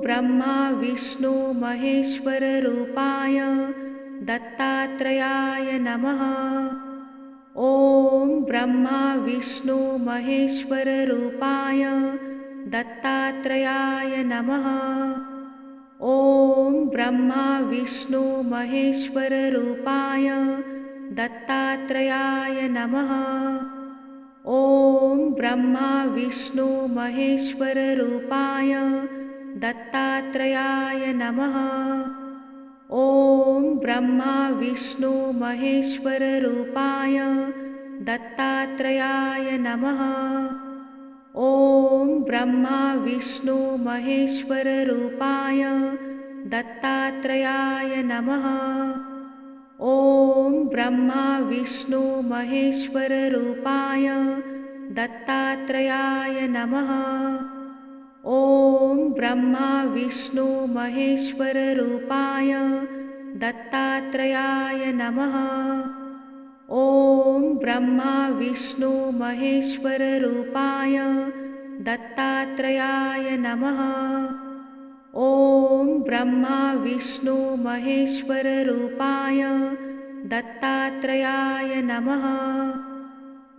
ब्रह्मा विष्णु महेश्वर रूपाय दत्तात्रेयाय नमः। ॐ ब्रह्मा विष्णु महेश्वर रूपाय दत्तात्रेयाय नमः। ॐ ब्रह्मा विष्णु महेश्वर रूपाय दत्तात्रेयाय नमः। ॐ ब्रह्मा विष्णु महेश्वर रूपाय दत्तात्रेयाय नमः। ॐ ब्रह्मा विष्णु महेश्वर रूपाय दत्तात्रेयाय नमः। ॐ ब्रह्मा विष्णु महेश्वर रूपाय दत्तात्रेयाय नमः। ॐ ब्रह्मा विष्णु महेश्वर रूपाय दत्तात्रेयाय नमः। ॐ ब्रह्मा विष्णु महेश्वर रूपाय दत्तात्रेयाय नमः। ॐ ब्रह्मा विष्णु महेश्वर रूपाय दत्तात्रेयाय नमः। ॐ ब्रह्मा विष्णु महेश्वर रूपाय दत्तात्रेयाय नमः।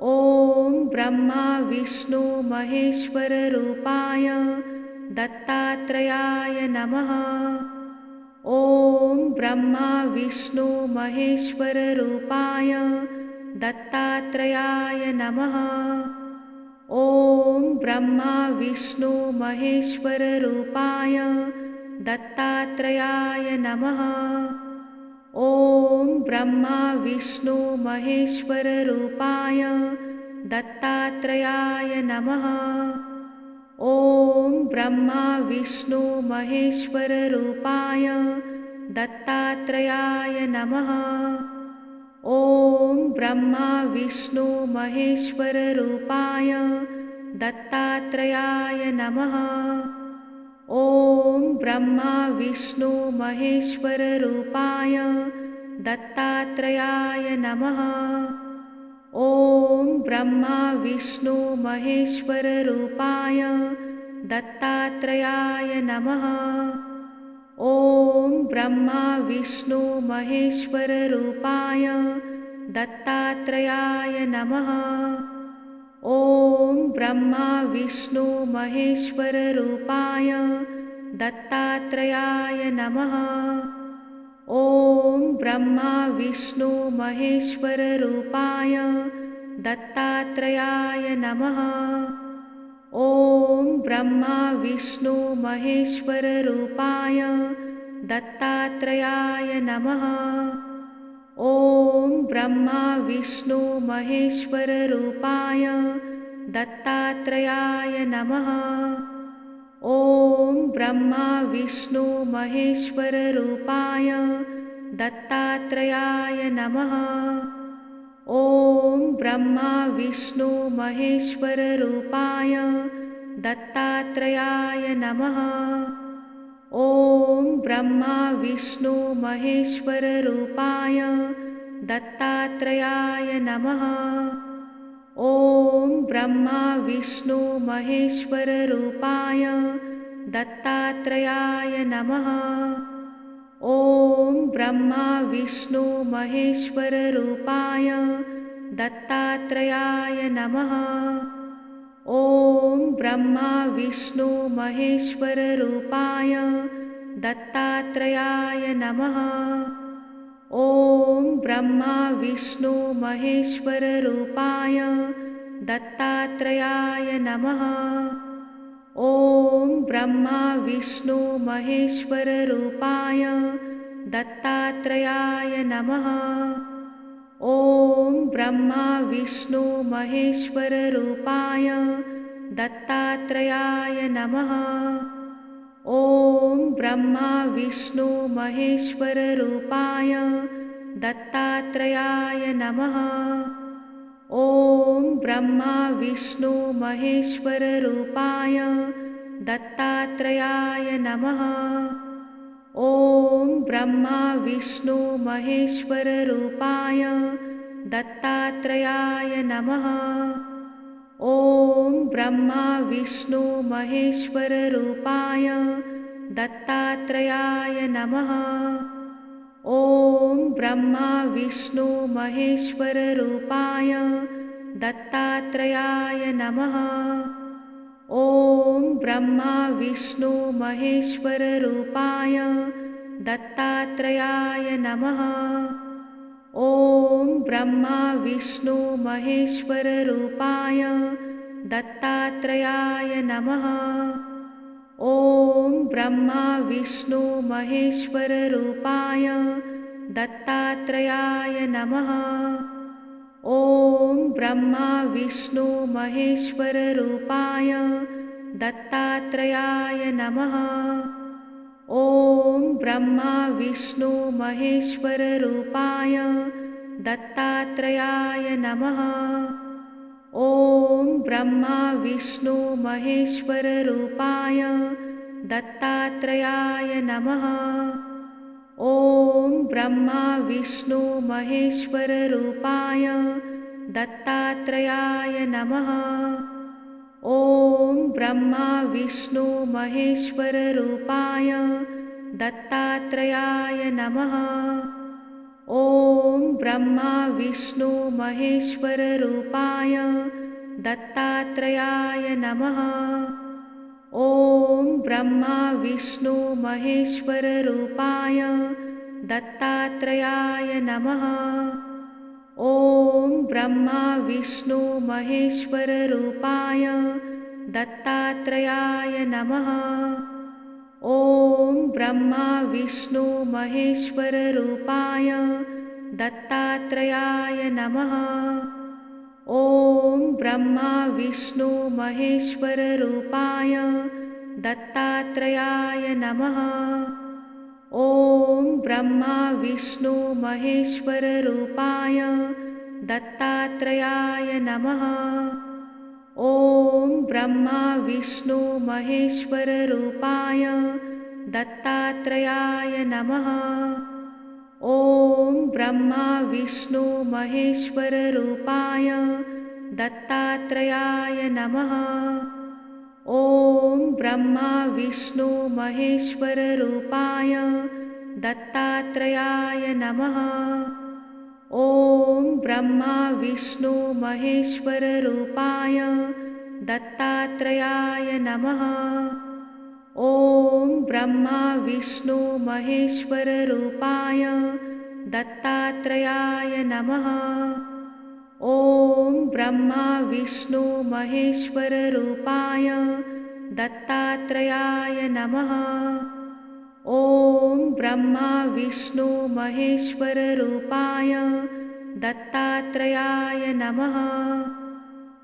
ॐ ब्रह्मा विष्णु महेश्वर रूपाय दत्तात्रेयाय नमः। ॐ ब्रह्मा विष्णु महेश्वर रूपाय दत्तात्रेयाय नमः। ॐ ब्रह्मा विष्णु महेश्वर रूपाय दत्तात्रेयाय नमः। ॐ ब्रह्मा विष्णु महेश्वर रूपाय दत्तात्रेयाय नमः। ॐ ब्रह्मा विष्णु महेश्वर रूपाय दत्तात्रेयाय नमः। ॐ ब्रह्मा विष्णु महेश्वर रूपाय दत्तात्रेयाय नमः। ॐ ब्रह्मा विष्णु महेश्वर रूपाय दत्तात्रेयाय नमः। ॐ ब्रह्मा विष्णु महेश्वर रूपाय दत्तात्रेयाय नमः। ॐ ब्रह्मा विष्णु महेश्वर रूपाय दत्तात्रेयाय नमः। ॐ ब्रह्मा विष्णु महेश्वर रूपाय दत्तात्रेयाय नमः। ॐ ब्रह्मा विष्णु महेश्वर रूपाय दत्तात्रेयाय नमः। ॐ ब्रह्मा विष्णु महेश्वर रूपाय दत्तात्रेयाय नमः। ॐ ब्रह्मा विष्णु महेश्वर रूपाय दत्तात्रेयाय नमः। ॐ ब्रह्मा विष्णु महेश्वर रूपाय दत्तात्रेयाय नमः। ॐ ब्रह्मा विष्णु महेश्वर रूपाय दत्तात्रेयाय नमः। ॐ ब्रह्मा विष्णु महेश्वर रूपाय दत्तात्रेयाय नमः। ॐ ब्रह्मा विष्णु महेश्वर रूपाय दत्तात्रेयाय नमः। ॐ ब्रह्मा विष्णु महेश्वर रूपाय दत्तात्रेयाय नमः। ॐ ब्रह्मा विष्णु महेश्वर रूपाय दत्तात्रेयाय नमः। ॐ ब्रह्मा विष्णु महेश्वर रूपाय दत्तात्रेयाय नमः। ॐ ब्रह्मा विष्णु महेश्वर रूपाय दत्तात्रेयाय नमः। ॐ ब्रह्मा विष्णु महेश्वर रूपाय दत्तात्रेयाय नमः। ॐ ब्रह्मा विष्णु महेश्वर रूपाय दत्तात्रेयाय नमः। ॐ ब्रह्मा विष्णु महेश्वर रूपाय दत्तात्रेयाय नमः। ॐ ब्रह्मा विष्णु महेश्वर रूपाय दत्तात्रेयाय नमः। ॐ ब्रह्मा विष्णु महेश्वर रूपाय दत्तात्रेयाय नमः। ॐ ब्रह्मा विष्णु महेश्वररूपाय दत्तात्रेयाय नमः। ॐ ब्रह्मा विष्णु महेश्वररूपाय दत्तात्रेयाय नमः। ॐ ब्रह्मा विष्णु महेश्वररूपाय दत्तात्रेयाय नमः। ॐ ब्रह्मा विष्णु महेश्वररूपाय दत्तात्रेयाय नमः। ॐ ब्रह्मा विष्णु महेश्वररूपाय दत्तात्रेयाय नमः। ॐ ब्रह्मा विष्णु महेश्वररूपाय दत्तात्रेयाय नमः। ॐ ब्रह्मा विष्णु महेश्वररूपाय दत्तात्रेयाय नमः। ॐ ब्रह्मा विष्णु महेश्वररूपाय दत्तात्रेयाय नमः। ॐ ब्रह्मा विष्णु महेश्वररूपाय दत्तात्रेयाय नमः। ॐ ब्रह्मा विष्णु महेश्वररूपाय दत्तात्रेयाय नमः। ॐ ब्रह्मा विष्णु महेश्वररूपाय दत्तात्रेयाय नमः। ॐ ब्रह्मा विष्णु महेश्वररूपाय दत्तात्रेयाय नमः। ॐ ब्रह्मा विष्णु महेश्वररूपाय दत्तात्रेयाय नमः। ॐ ब्रह्मा विष्णु महेश्वररूपाय दत्तात्रेयाय नमः। ॐ ब्रह्मा विष्णु महेश्वररूपाय दत्तात्रेयाय नमः। ॐ ब्रह्मा विष्णु महेश्वररूपाय दत्तात्रेयाय नमः। ॐ ब्रह्मा विष्णु महेश्वररूपाय दत्तात्रेयाय नमः। ॐ ब्रह्मा विष्णु महेश्वररूपाय दत्तात्रेयाय नमः। ॐ ब्रह्मा विष्णु महेश्वररूपाय दत्तात्रेयाय नमः। ॐ ब्रह्मा विष्णु महेश्वररूपाय दत्तात्रेयाय नमः। ॐ ब्रह्मा विष्णु महेश्वररूपाय दत्तात्रेयाय नमः। ॐ ब्रह्मा विष्णु महेश्वररूपाय दत्तात्रेयाय नमः।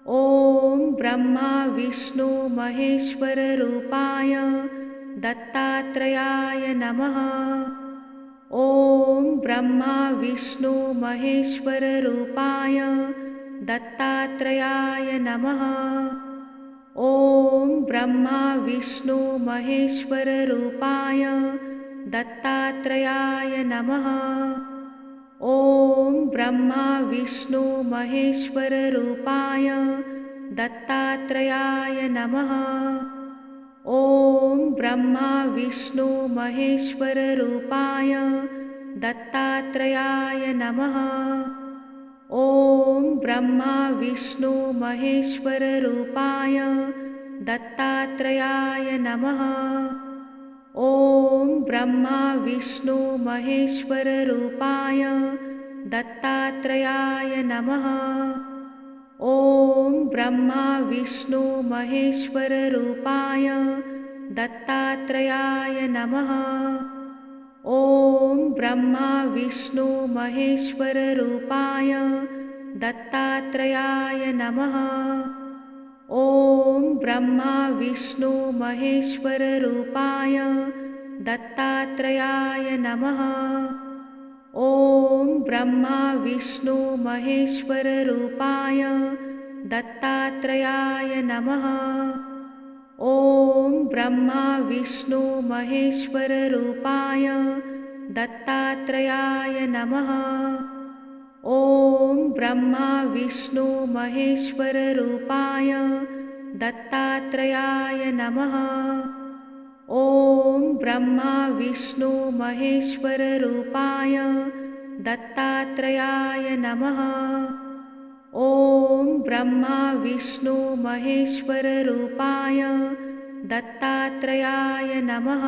ॐ ब्रह्मा विष्णु महेश्वररूपाय दत्तात्रेयाय नमः। ॐ ब्रह्मा विष्णु महेश्वररूपाय दत्तात्रेयाय नमः। ॐ ब्रह्मा विष्णु महेश्वररूपाय दत्तात्रेयाय नमः। ॐ ब्रह्मा विष्णु महेश्वररूपाय दत्तात्रेयाय नमः। ॐ ब्रह्मा विष्णु महेश्वररूपाय दत्तात्रेयाय नमः। ॐ ब्रह्मा विष्णु महेश्वररूपाय दत्तात्रेयाय नमः। ॐ ब्रह्मा विष्णु महेश्वररूपाय दत्तात्रेयाय नमः। ॐ ब्रह्मा विष्णु महेश्वररूपाय दत्तात्रेयाय नमः। ॐ ब्रह्मा विष्णु महेश्वररूपाय दत्तात्रेयाय नमः। ॐ ब्रह्मा विष्णु महेश्वररूपाय दत्तात्रेयाय नमः। ॐ ब्रह्मा विष्णु महेश्वररूपाय दत्तात्रेयाय नमः। ॐ ब्रह्मा विष्णु महेश्वररूपाय दत्तात्रेयाय नमः। ॐ ब्रह्मा विष्णु महेश्वररूपाय दत्तात्रेयाय नमः। ॐ ब्रह्मा विष्णु महेश्वररूपाय दत्तात्रेयाय नमः। ॐ ब्रह्मा विष्णु महेश्वररूपाय दत्तात्रेयाय नमः।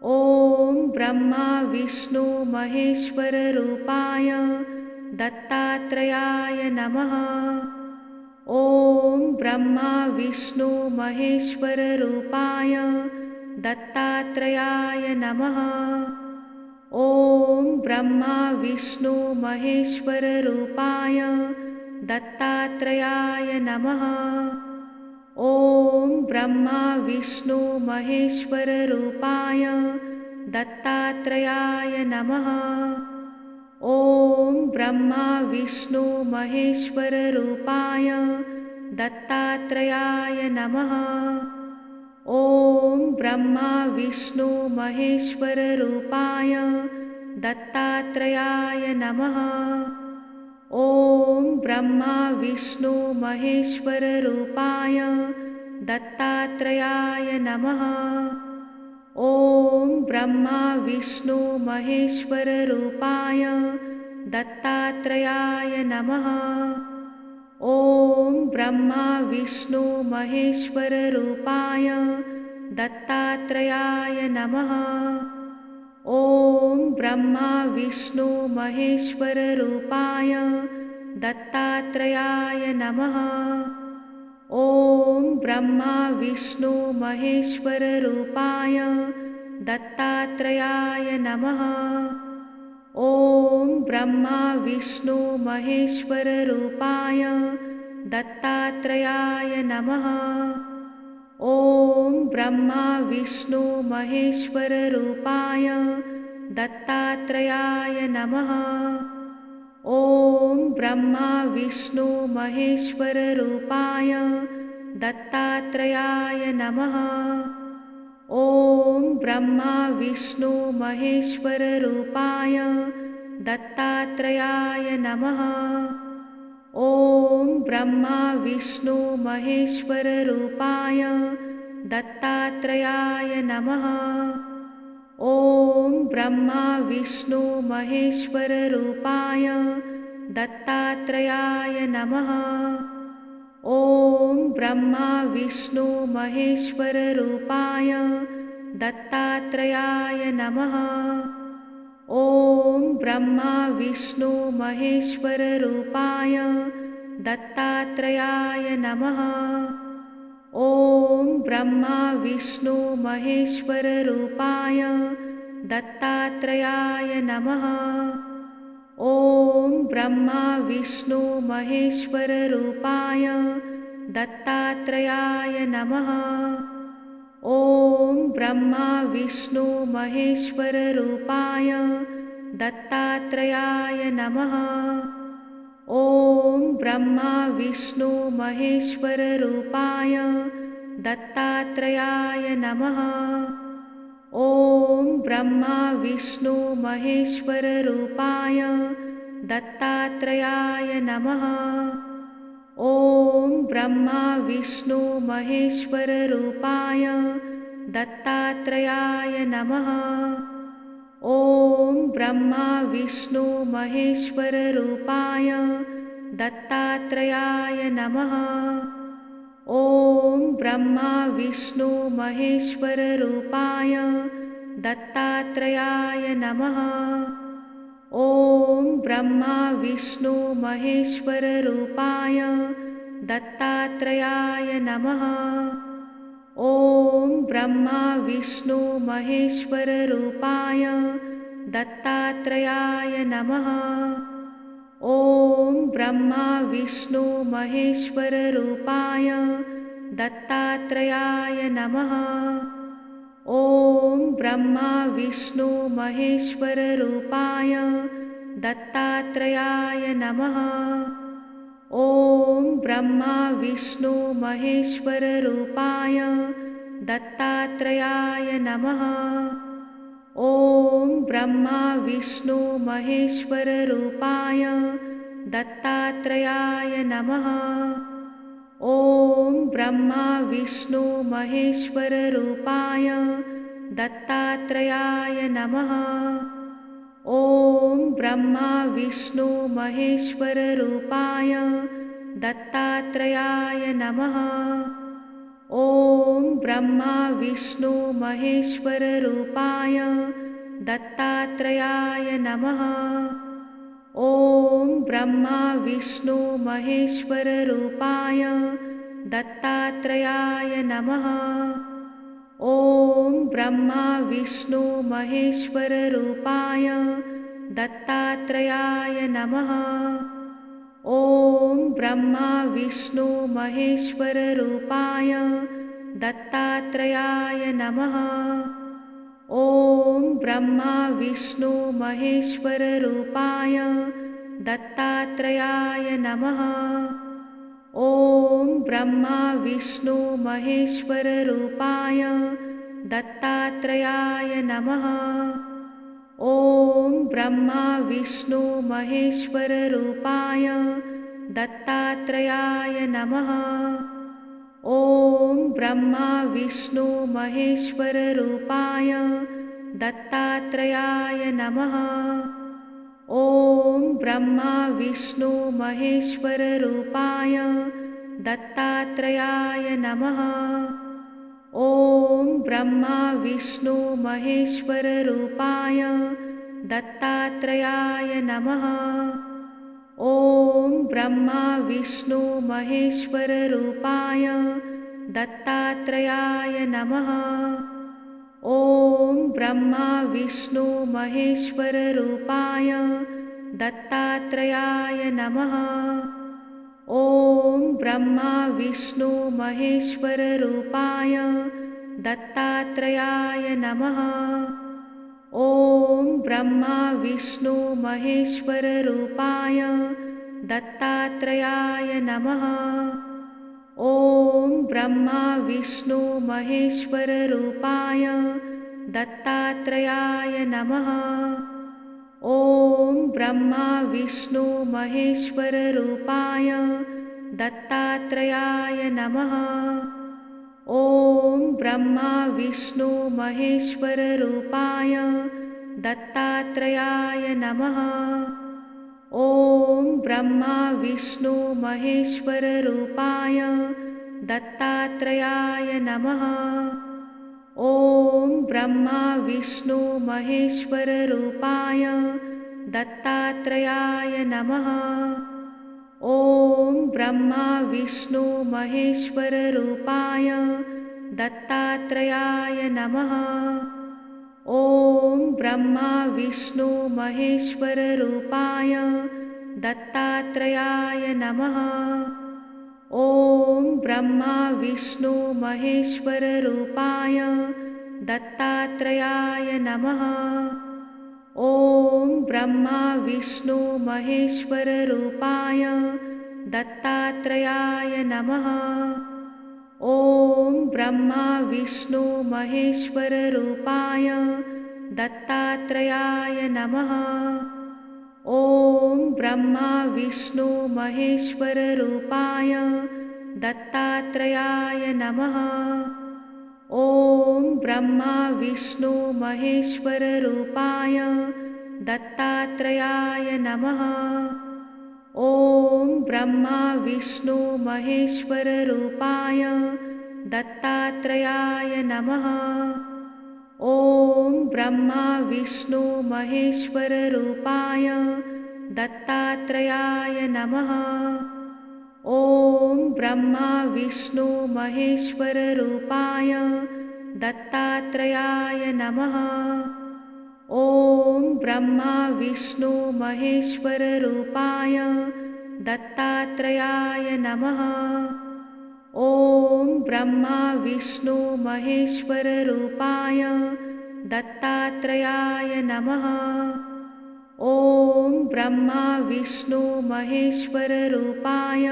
ॐ ब्रह्मा विष्णु महेश्वररूपाय दत्तात्रेयाय नमः। ॐ ब्रह्मा विष्णु महेश्वररूपाय दत्तात्रेयाय नमः। ॐ ब्रह्मा विष्णु महेश्वररूपाय दत्तात्रेयाय नमः। ॐ ब्रह्मा विष्णु महेश्वररूपाय दत्तात्रेयाय नमः। ॐ ब्रह्मा विष्णु महेश्वररूपाय दत्तात्रेयाय नमः। ॐ ब्रह्मा विष्णु महेश्वररूपाय दत्तात्रेयाय नमः। ॐ ब्रह्मा विष्णु महेश्वररूपाय दत्तात्रेयाय नमः। ॐ ब्रह्मा विष्णु महेश्वररूपाय दत्तात्रेयाय नमः। ॐ ब्रह्मा विष्णु महेश्वररूपाय दत्तात्रेयाय नमः। ॐ ब्रह्मा विष्णु महेश्वररूपाय दत्तात्रेयाय नमः। ॐ ब्रह्मा विष्णु महेश्वररूपाय दत्तात्रेयाय नमः। ॐ ब्रह्मा विष्णु महेश्वररूपाय दत्तात्रेयाय नमः। ॐ ब्रह्मा विष्णु महेश्वररूपाय दत्तात्रेयाय नमः। ॐ ब्रह्मा विष्णु महेश्वररूपाय दत्तात्रेयाय नमः। ॐ ब्रह्मा विष्णु महेश्वररूपाय दत्तात्रेयाय नमः। ॐ ब्रह्मा विष्णु महेश्वररूपाय दत्तात्रेयाय नमः। ॐ ब्रह्मा विष्णु महेश्वररूपाय दत्तात्रेयाय नमः। ॐ ब्रह्मा विष्णु महेश्वररूपाय दत्तात्रेयाय नमः। ॐ ब्रह्मा विष्णु महेश्वररूपाय दत्तात्रेयाय नमः। ॐ ब्रह्मा विष्णु महेश्वररूपाय दत्तात्रेयाय नमः। ॐ ब्रह्मा विष्णु महेश्वररूपाय दत्तात्रेयाय नमः। ॐ ब्रह्मा विष्णु महेश्वररूपाय दत्तात्रेयाय नमः। ॐ ब्रह्मा विष्णु महेश्वररूपाय दत्तात्रेयाय नमः। ॐ ब्रह्मा विष्णु महेश्वररूपाय दत्तात्रेयाय नमः। ॐ ब्रह्मा विष्णु महेश्वररूपाय दत्तात्रेयाय नमः। ॐ ब्रह्मा विष्णु महेश्वररूपाय दत्तात्रेयाय नमः। ॐ ब्रह्मा विष्णु महेश्वररूपाय दत्तात्रेयाय नमः। ॐ ब्रह्मा विष्णु महेश्वररूपाय दत्तात्रेयाय नमः। ॐ ब्रह्मा विष्णु महेश्वररूपाय दत्तात्रेयाय नमः। ॐ ब्रह्मा विष्णु महेश्वररूपाय दत्तात्रेयाय नमः। ॐ ब्रह्मा विष्णु महेश्वररूपाय दत्तात्रेयाय नमः। ॐ ब्रह्मा विष्णु महेश्वररूपाय दत्तात्रेयाय नमः। ॐ ब्रह्मा विष्णु महेश्वररूपाय दत्तात्रेयाय नमः। ॐ ब्रह्मा विष्णु महेश्वर रूपाय दत्तात्रेयाय नमः। ॐ ब्रह्मा विष्णु महेश्वर रूपाय दत्तात्रेयाय नमः। ॐ ब्रह्मा विष्णु महेश्वर रूपाय दत्तात्रेयाय नमः। ॐ ब्रह्मा विष्णु महेश्वर रूपाय दत्तात्रेयाय नमः। ॐ ब्रह्मा विष्णु महेश्वर रूपाय दत्तात्रेयाय नमः। ॐ ब्रह्मा विष्णु महेश्वर रूपाय दत्तात्रेयाय नमः। ॐ ब्रह्मा विष्णु महेश्वर रूपाय दत्तात्रेयाय नमः। ॐ ब्रह्मा विष्णु महेश्वर रूपाय दत्तात्रेयाय नमः। ॐ ब्रह्मा विष्णु महेश्वर रूपाय दत्तात्रेयाय नमः। ॐ ब्रह्मा विष्णु महेश्वर रूपाय दत्तात्रेयाय नमः। ॐ ब्रह्मा विष्णु महेश्वर रूपाय दत्तात्रेयाय नमः। ॐ ब्रह्मा विष्णु महेश्वर रूपाय दत्तात्रेयाय नमः। ॐ ब्रह्मा विष्णु महेश्वर रूपाय दत्तात्रेयाय नमः। ॐ ब्रह्मा विष्णु महेश्वर रूपाय दत्तात्रेयाय नमः। ॐ ब्रह्मा विष्णु महेश्वर रूपाय दत्तात्रेयाय नमः। ॐ ब्रह्मा विष्णु महेश्वर रूपाय दत्तात्रेयाय नमः। ॐ ब्रह्मा विष्णु महेश्वर रूपाय दत्तात्रेयाय नमः। ॐ ब्रह्मा विष्णु महेश्वर रूपाय दत्तात्रेयाय नमः। ॐ ब्रह्मा विष्णु महेश्वर रूपाय दत्तात्रेयाय नमः। ॐ ब्रह्मा विष्णु महेश्वर रूपाय दत्तात्रेयाय नमः। ॐ ब्रह्मा विष्णु महेश्वर रूपाय दत्तात्रेयाय नमः। ॐ ब्रह्मा विष्णु महेश्वर रूपाय दत्तात्रेयाय नमः। ॐ ब्रह्मा विष्णु महेश्वर रूपाय दत्तात्रेयाय नमः। ॐ ब्रह्मा विष्णु महेश्वर रूपाय दत्तात्रेयाय नमः। ॐ ब्रह्मा विष्णु महेश्वर रूपाय दत्तात्रेयाय नमः। ॐ ब्रह्मा विष्णु महेश्वर रूपाय दत्तात्रेयाय नमः। ॐ ब्रह्मा विष्णु महेश्वर रूपाय दत्तात्रेयाय नमः। ॐ ब्रह्मा विष्णु महेश्वर रूपाय दत्तात्रेयाय नमः। ॐ ब्रह्मा विष्णु महेश्वर रूपाय दत्तात्रेयाय नमः। ॐ ब्रह्मा विष्णु महेश्वर रूपाय दत्तात्रेयाय नमः। ॐ ब्रह्मा विष्णु महेश्वर रूपाय दत्तात्रेयाय नमः। ॐ ब्रह्मा विष्णु महेश्वर रूपाय दत्तात्रेयाय नमः। ॐ ब्रह्मा विष्णु महेश्वर रूपाय दत्तात्रेयाय नमः। ॐ ब्रह्मा विष्णु महेश्वर रूपाय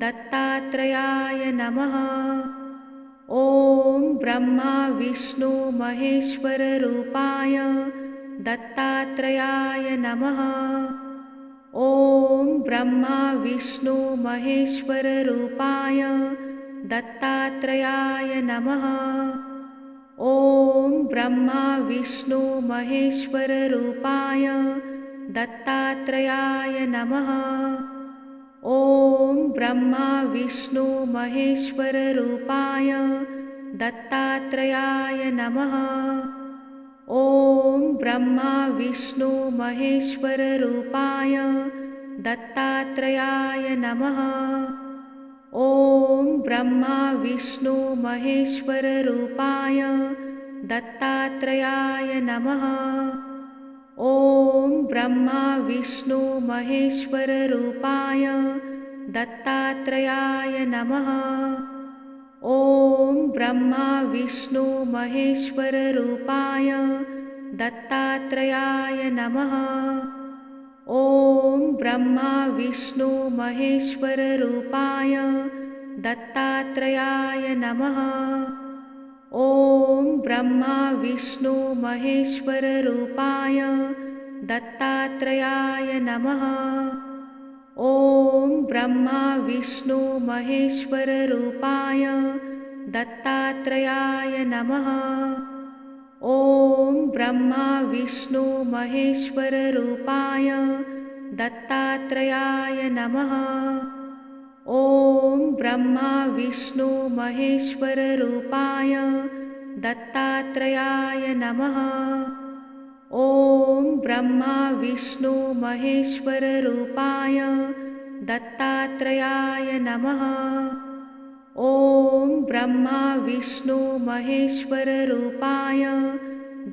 दत्तात्रेयाय नमः। ॐ ब्रह्मा विष्णु महेश्वर रूपाय दत्तात्रेयाय नमः। ॐ ब्रह्मा विष्णु महेश्वररूपाय दत्तात्रेयाय नमः। ॐ ब्रह्मा विष्णु महेश्वररूपाय दत्तात्रेयाय नमः। ॐ ब्रह्मा विष्णु महेश्वररूपाय दत्तात्रेयाय नमः। ॐ ब्रह्मा विष्णु महेश्वररूपाय दत्तात्रेयाय नमः। ॐ ब्रह्मा विष्णु महेश्वररूपाय दत्तात्रेयाय नमः। ॐ ब्रह्मा विष्णु महेश्वररूपाय दत्तात्रेयाय नमः। ॐ ब्रह्मा विष्णु महेश्वररूपाय दत्तात्रेयाय नमः। ॐ ब्रह्मा विष्णु महेश्वररूपाय दत्तात्रेयाय नमः। ॐ ब्रह्मा विष्णु महेश्वररूपाय दत्तात्रेयाय नमः। ॐ ब्रह्मा विष्णु महेश्वररूपाय दत्तात्रेयाय नमः। ॐ ब्रह्मा विष्णु महेश्वररूपाय दत्तात्रेयाय नमः। ॐ ब्रह्मा विष्णु महेश्वररूपाय दत्तात्रेयाय नमः। ॐ ब्रह्मा विष्णु महेश्वररूपाय दत्तात्रेयाय नमः। ॐ ब्रह्मा विष्णु महेश्वररूपाय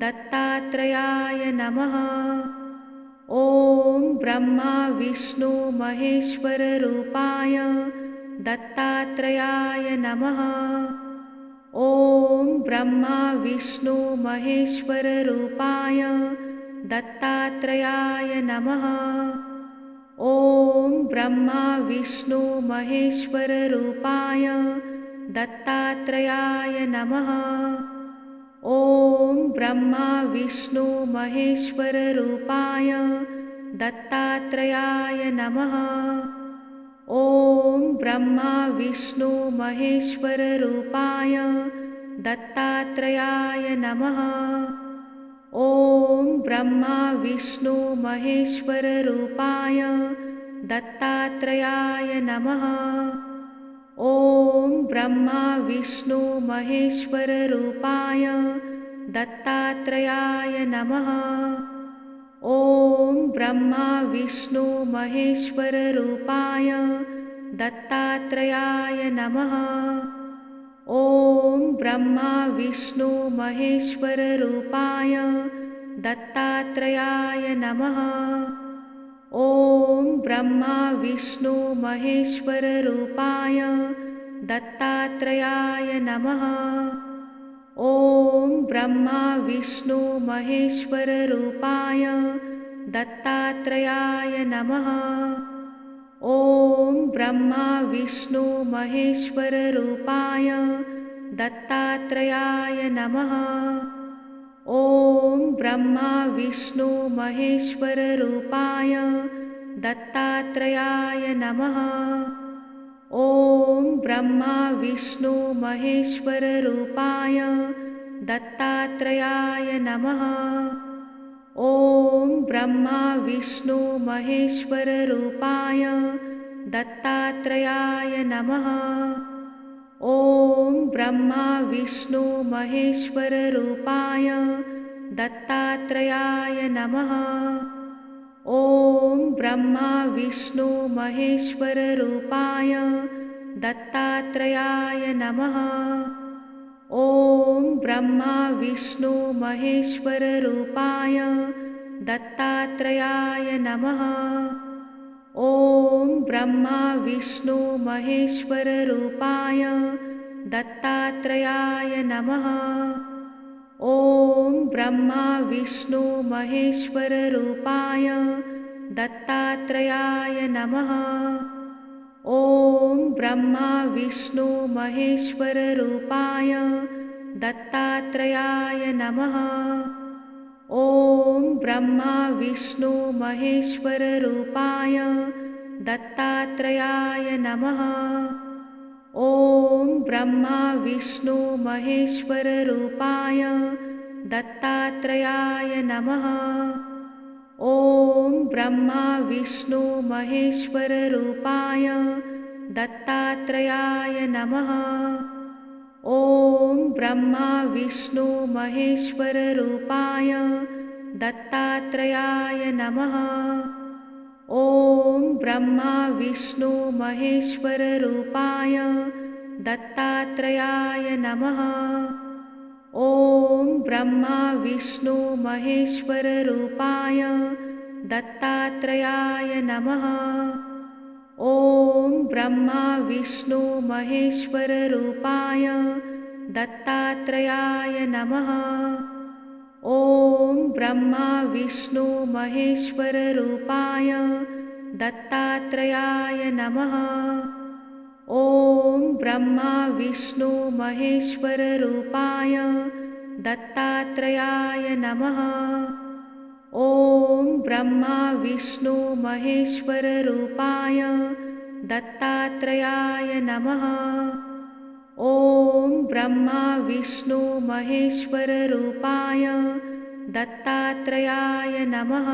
दत्तात्रेयाय नमः। ॐ ब्रह्मा विष्णु महेश्वररूपाय दत्तात्रेयाय नमः। ॐ ब्रह्मा विष्णु महेश्वररूपाय दत्तात्रेयाय नमः। ॐ ब्रह्मा विष्णु महेश्वररूपाय दत्तात्रेयाय नमः। ॐ ब्रह्मा विष्णु महेश्वररूपाय दत्तात्रेयाय नमः। ॐ ब्रह्मा विष्णु महेश्वररूपाय दत्तात्रेयाय नमः। ॐ ब्रह्मा विष्णु महेश्वररूपाय दत्तात्रेयाय नमः। ॐ ब्रह्मा विष्णु महेश्वररूपाय दत्तात्रेयाय नमः। ॐ ब्रह्मा विष्णु महेश्वररूपाय दत्तात्रेयाय नमः। ॐ ब्रह्मा विष्णु महेश्वररूपाय दत्तात्रेयाय नमः। ॐ ब्रह्मा विष्णु महेश्वररूपाय दत्तात्रेयाय नमः। ॐ ब्रह्मा विष्णु महेश्वररूपाय दत्तात्रेयाय नमः। ॐ ब्रह्मा विष्णु महेश्वररूपाय दत्तात्रेयाय नमः। ॐ ब्रह्मा विष्णु महेश्वररूपाय दत्तात्रेयाय नमः। ॐ ब्रह्मा विष्णु महेश्वररूपाय दत्तात्रेयाय नमः। ॐ ब्रह्मा विष्णु महेश्वररूपाय दत्तात्रेयाय नमः। ॐ ब्रह्मा विष्णु महेश्वररूपाय दत्तात्रेयाय नमः। ॐ ब्रह्मा विष्णु महेश्वररूपाय दत्तात्रेयाय नमः। ॐ ब्रह्मा विष्णु महेश्वररूपाय दत्तात्रेयाय नमः। ॐ ब्रह्मा विष्णु महेश्वररूपाय दत्तात्रेयाय नमः। ॐ ब्रह्मा विष्णु महेश्वररूपाय दत्तात्रेयाय नमः। ॐ ब्रह्मा विष्णु महेश्वररूपाय दत्तात्रेयाय नमः। ॐ ब्रह्मा विष्णु महेश्वररूपाय दत्तात्रेयाय नमः। ॐ ब्रह्मा विष्णु महेश्वररूपाय दत्तात्रेयाय नमः। ॐ ब्रह्मा विष्णु महेश्वररूपाय दत्तात्रेयाय नमः। ॐ ब्रह्मा विष्णु महेश्वररूपाय दत्तात्रेयाय नमः। ॐ ब्रह्मा विष्णु महेश्वररूपाय दत्तात्रेयाय नमः। ॐ ब्रह्मा विष्णु महेश्वररूपाय दत्तात्रेयाय नमः। ॐ ब्रह्मा विष्णु महेश्वररूपाय दत्तात्रेयाय नमः। ॐ ब्रह्मा विष्णु महेश्वररूपाय दत्तात्रेयाय नमः। ॐ ब्रह्मा विष्णु महेश्वररूपाय दत्तात्रेयाय नमः। ॐ ब्रह्मा विष्णु महेश्वररूपाय दत्तात्रेयाय नमः। ॐ ब्रह्मा विष्णु महेश्वररूपाय दत्तात्रेयाय नमः।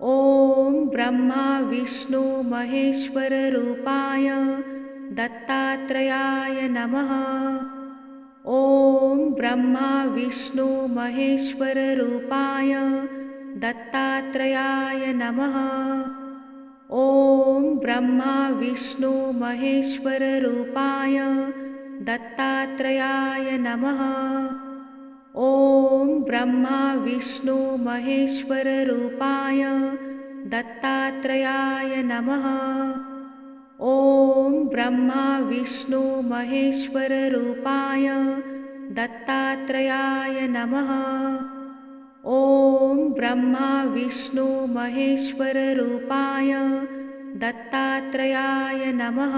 ॐ ब्रह्मा विष्णु महेश्वररूपाय दत्तात्रेयाय नमः। ॐ ब्रह्मा विष्णु महेश्वररूपाय दत्तात्रेयाय नमः। ॐ ब्रह्मा विष्णु महेश्वररूपाय दत्तात्रेयाय नमः। ॐ ब्रह्मा विष्णु महेश्वररूपाय दत्तात्रेयाय नमः। ॐ ब्रह्मा विष्णु महेश्वररूपाय दत्तात्रेयाय नमः। ॐ ब्रह्मा विष्णु महेश्वररूपाय दत्तात्रेयाय नमः।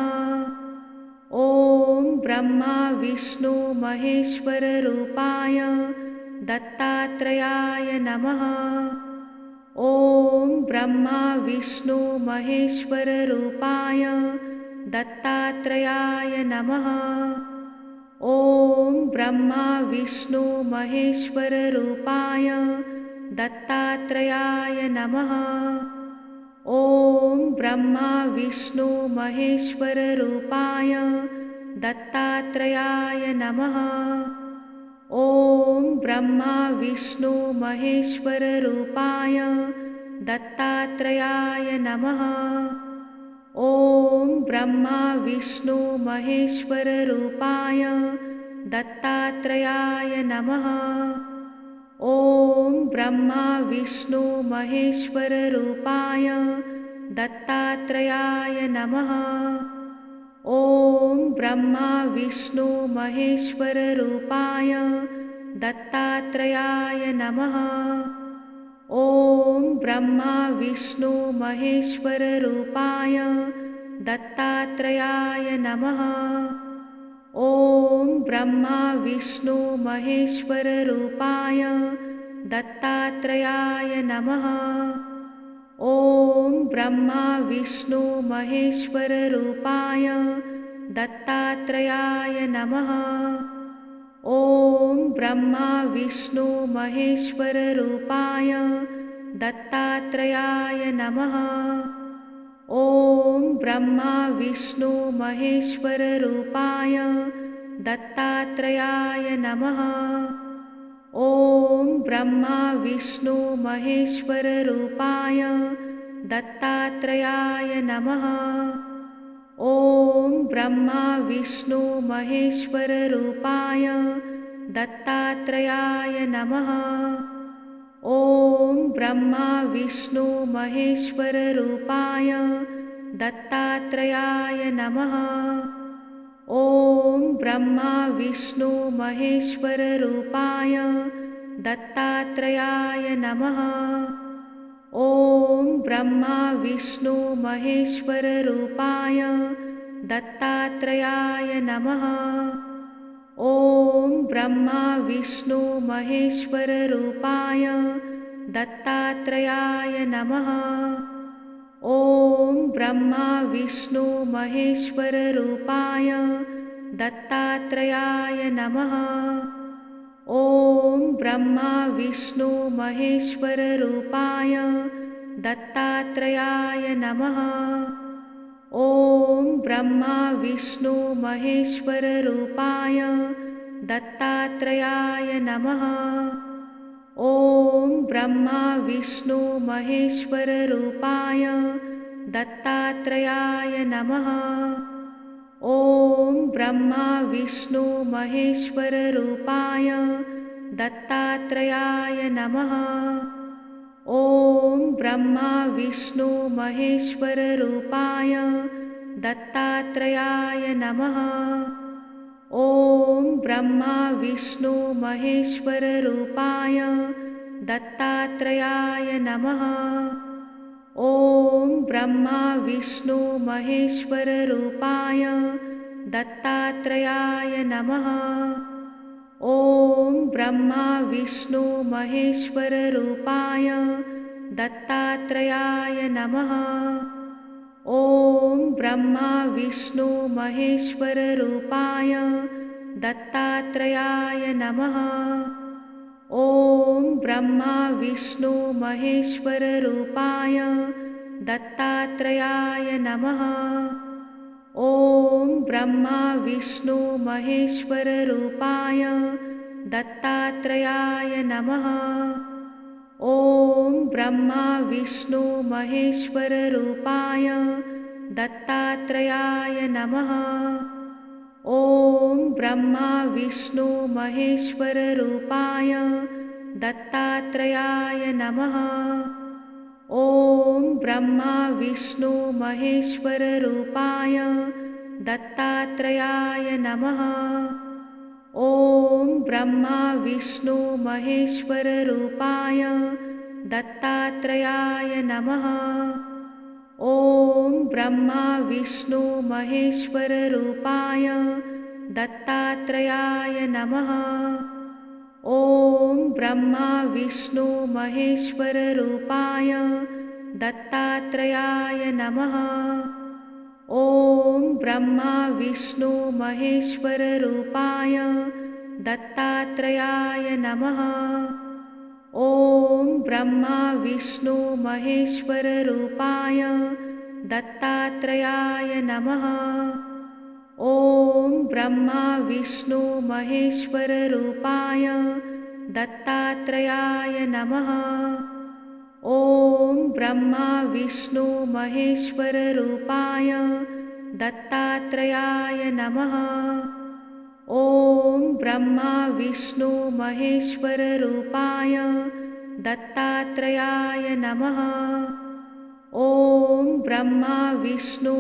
ॐ ब्रह्मा विष्णु महेश्वररूपाय दत्तात्रेयाय नमः। ॐ ब्रह्मा विष्णु महेश्वररूपाय दत्तात्रेयाय नमः। ॐ ब्रह्मा विष्णु महेश्वररूपाय दत्तात्रेयाय नमः। ॐ ब्रह्मा विष्णु महेश्वररूपाय दत्तात्रेयाय नमः। ॐ ब्रह्मा विष्णु महेश्वररूपाय दत्तात्रेयाय नमः। ॐ ब्रह्मा विष्णु महेश्वररूपाय दत्तात्रेयाय नमः। ॐ ब्रह्मा विष्णु महेश्वररूपाय दत्तात्रेयाय नमः। ॐ ब्रह्मा विष्णु महेश्वररूपाय दत्तात्रेयाय नमः। ॐ ब्रह्मा विष्णु महेश्वररूपाय दत्तात्रेयाय नमः। ॐ ब्रह्मा विष्णु महेश्वररूपाय दत्तात्रेयाय नमः। ॐ ब्रह्मा विष्णु महेश्वररूपाय दत्तात्रेयाय नमः। ॐ ब्रह्मा विष्णु महेश्वररूपाय दत्तात्रेयाय नमः। ॐ ब्रह्मा विष्णु महेश्वररूपाय दत्तात्रेयाय नमः। ॐ ब्रह्मा विष्णु महेश्वररूपाय दत्तात्रेयाय नमः। ॐ ब्रह्मा विष्णु महेश्वररूपाय दत्तात्रेयाय नमः। ॐ ब्रह्मा विष्णु महेश्वररूपाय दत्तात्रेयाय नमः। ॐ ब्रह्मा विष्णु महेश्वररूपाय दत्तात्रेयाय नमः। ॐ ब्रह्मा विष्णु महेश्वररूपाय दत्तात्रेयाय नमः। ॐ ब्रह्मा विष्णु महेश्वररूपाय दत्तात्रेयाय नमः। ॐ ब्रह्मा विष्णु महेश्वररूपाय दत्तात्रेयाय नमः। ॐ ब्रह्मा विष्णु महेश्वररूपाय दत्तात्रेयाय नमः। ॐ ब्रह्मा विष्णु महेश्वररूपाय दत्तात्रेयाय नमः। ॐ ब्रह्मा विष्णु महेश्वररूपाय दत्तात्रेयाय नमः। ॐ ब्रह्मा विष्णु महेश्वररूपाय दत्तात्रेयाय नमः। ॐ ब्रह्मा विष्णु महेश्वररूपाय दत्तात्रेयाय नमः। ॐ ब्रह्मा विष्णु महेश्वररूपाय दत्तात्रेयाय नमः। ॐ ब्रह्मा विष्णु महेश्वररूपाय दत्तात्रेयाय नमः। ॐ ब्रह्मा विष्णु महेश्वररूपाय दत्तात्रेयाय नमः। ॐ ब्रह्मा विष्णु महेश्वररूपाय दत्तात्रेयाय नमः। ॐ ब्रह्मा विष्णु महेश्वररूपाय दत्तात्रेयाय नमः। ॐ ब्रह्मा विष्णु महेश्वररूपाय दत्तात्रेयाय नमः। ॐ ब्रह्मा विष्णु महेश्वररूपाय दत्तात्रेयाय नमः। ॐ ब्रह्मा विष्णु महेश्वररूपाय दत्तात्रेयाय नमः। ॐ ब्रह्मा विष्णु महेश्वररूपाय दत्तात्रेयाय नमः। ॐ ब्रह्मा विष्णु महेश्वररूपाय दत्तात्रेयाय नमः। ॐ ब्रह्मा विष्णु महेश्वररूपाय दत्तात्रेयाय नमः। ॐ ब्रह्मा विष्णु महेश्वररूपाय दत्तात्रेयाय नमः। ॐ ब्रह्मा विष्णु महेश्वररूपाय दत्तात्रेयाय नमः। ॐ ब्रह्मा विष्णु महेश्वररूपाय दत्तात्रेयाय नमः। ॐ ब्रह्मा विष्णु महेश्वररूपाय दत्तात्रेयाय नमः। ॐ ब्रह्मा विष्णु महेश्वररूपाय दत्तात्रेयाय नमः। ॐ ब्रह्मा विष्णु महेश्वररूपाय दत्तात्रेयाय नमः। ॐ ब्रह्मा विष्णु